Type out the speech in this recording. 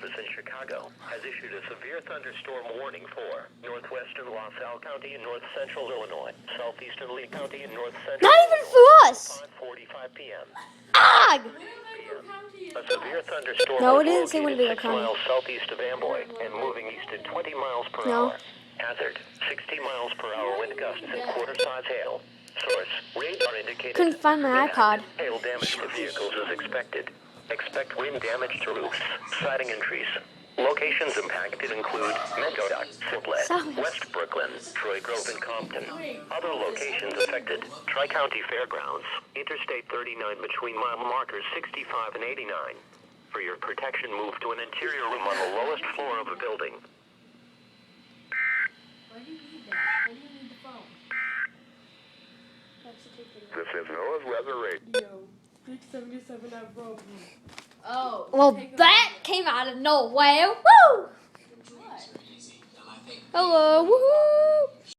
Service in Chicago has issued a severe thunderstorm warning for northwestern LaSalle County and north central Illinois, southeastern Lee County and north central Not even for us! 5:45 p.m. Ah! A severe thunderstorm No, was it didn't say located Winnebago 6 County. miles southeast of Amboy and moving east at 20 miles per hour. Hazard, 60 miles per hour wind gusts and quarter-size hail. Source, radar indicated. Couldn't find my iPod. Hail damage to vehicles is expected. Expect wind damage to roofs, siding and trees. Locations impacted include Meadow, Sublette, West Brooklyn, Troy Grove, and Compton. Other locations affected: Tri-County Fairgrounds, Interstate 39 between mile markers 65 and 89. For your protection, move to an interior room on the lowest floor of the building. Why do you need that? Why do you need the phone? This is NOAA's weather radio. Yo, 677 at Rockford. Oh. Well, that came out of nowhere. Woo! What? Hello, woohoo!